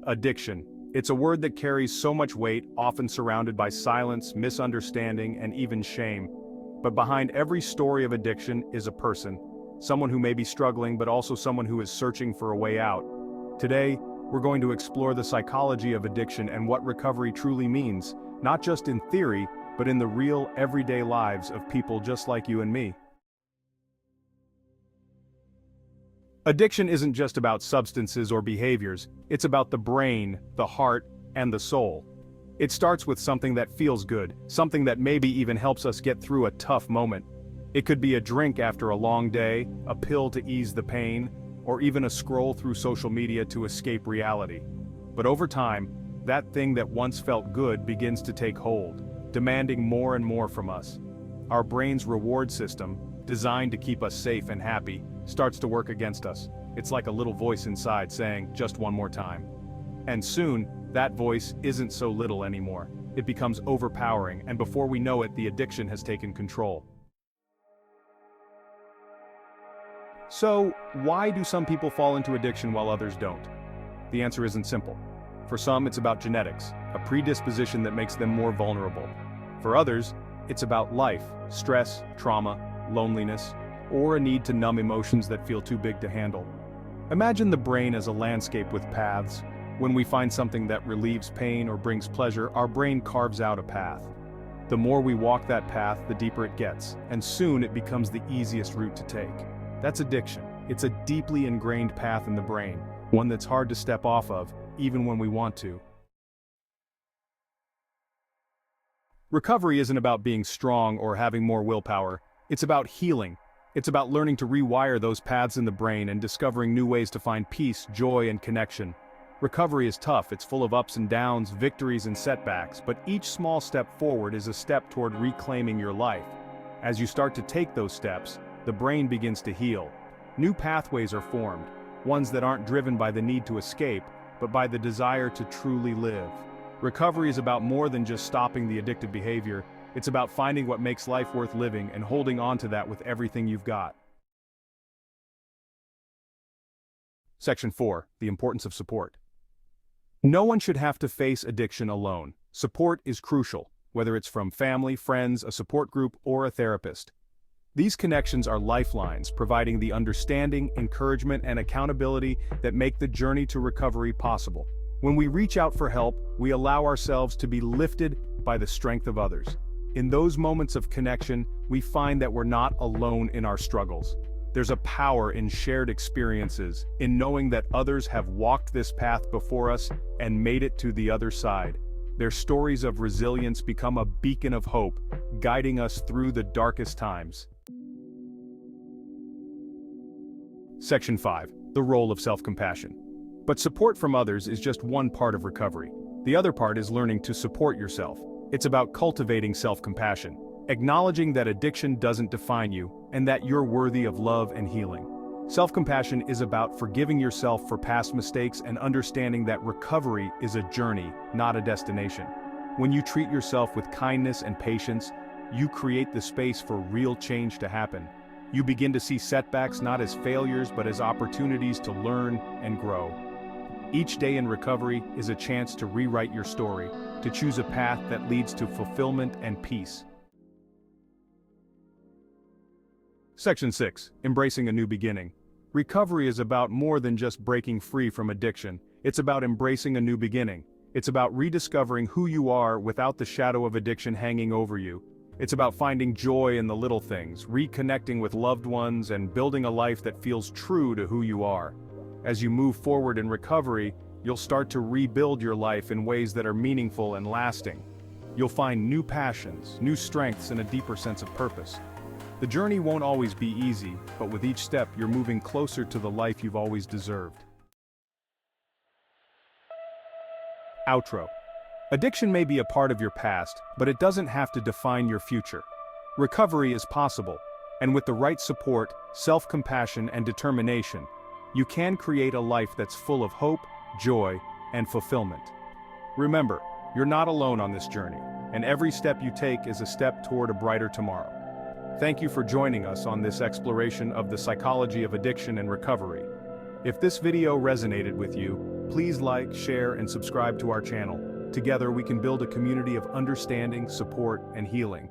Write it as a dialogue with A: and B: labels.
A: Addiction. It's a word that carries so much weight, often surrounded by silence, misunderstanding, and even shame. But behind every story of addiction is a person. Someone who may be struggling, but also someone who is searching for a way out. Today, we're going to explore the psychology of addiction and what recovery truly means, not just in theory, but in the real, everyday lives of people just like you and me. Addiction isn't just about substances or behaviors, it's about the brain, the heart, and the soul. It starts with something that feels good, something that maybe even helps us get through a tough moment. It could be a drink after a long day, a pill to ease the pain, or even a scroll through social media to escape reality. But over time, that thing that once felt good begins to take hold, demanding more and more from us. Our brain's reward system, designed to keep us safe and happy, starts to work against us. It's like a little voice inside saying, just one more time. And soon, that voice isn't so little anymore. It becomes overpowering, and before we know it, the addiction has taken control. So, why do some people fall into addiction while others don't? The answer isn't simple. For some, it's about genetics, a predisposition that makes them more vulnerable. For others, it's about life, stress, trauma, loneliness, or a need to numb emotions that feel too big to handle. Imagine the brain as a landscape with paths. When we find something that relieves pain or brings pleasure, our brain carves out a path. The more we walk that path, the deeper it gets, and soon it becomes the easiest route to take. That's addiction. It's a deeply ingrained path in the brain, one that's hard to step off of, even when we want to. Recovery isn't about being strong or having more willpower. It's about healing. It's about learning to rewire those paths in the brain and discovering new ways to find peace, joy, and connection. Recovery is tough, it's full of ups and downs, victories and setbacks, but each small step forward is a step toward reclaiming your life. As you start to take those steps, the brain begins to heal. New pathways are formed, ones that aren't driven by the need to escape, but by the desire to truly live. Recovery is about more than just stopping the addictive behavior. It's about finding what makes life worth living and holding on to that with everything you've got. Section 4. The importance of support. No one should have to face addiction alone. Support is crucial, whether it's from family, friends, a support group, or a therapist. These connections are lifelines, providing the understanding, encouragement, and accountability that make the journey to recovery possible. When we reach out for help, we allow ourselves to be lifted by the strength of others. In those moments of connection, we find that we're not alone in our struggles. There's a power in shared experiences, in knowing that others have walked this path before us and made it to the other side. Their stories of resilience become a beacon of hope, guiding us through the darkest times. Section 5. The role of self-compassion. But support from others is just one part of recovery. The other part is learning to support yourself. It's about cultivating self-compassion, acknowledging that addiction doesn't define you, and that you're worthy of love and healing. Self-compassion is about forgiving yourself for past mistakes and understanding that recovery is a journey, not a destination. When you treat yourself with kindness and patience, you create the space for real change to happen. You begin to see setbacks not as failures but as opportunities to learn and grow. Each day in recovery is a chance to rewrite your story, to choose a path that leads to fulfillment and peace. Section 6. Embracing a new beginning. Recovery is about more than just breaking free from addiction. It's about embracing a new beginning. It's about rediscovering who you are without the shadow of addiction hanging over you. It's about finding joy in the little things, reconnecting with loved ones, and building a life that feels true to who you are. As you move forward in recovery, you'll start to rebuild your life in ways that are meaningful and lasting. You'll find new passions, new strengths, and a deeper sense of purpose. The journey won't always be easy, but with each step you're moving closer to the life you've always deserved. Outro. Addiction may be a part of your past, but it doesn't have to define your future. Recovery is possible, and with the right support, self-compassion, and determination, you can create a life that's full of hope, joy, and fulfillment. Remember, you're not alone on this journey, and every step you take is a step toward a brighter tomorrow. Thank you for joining us on this exploration of the psychology of addiction and recovery. If this video resonated with you, Please like, share, and subscribe to our channel. Together we can build a community of understanding, support, and healing.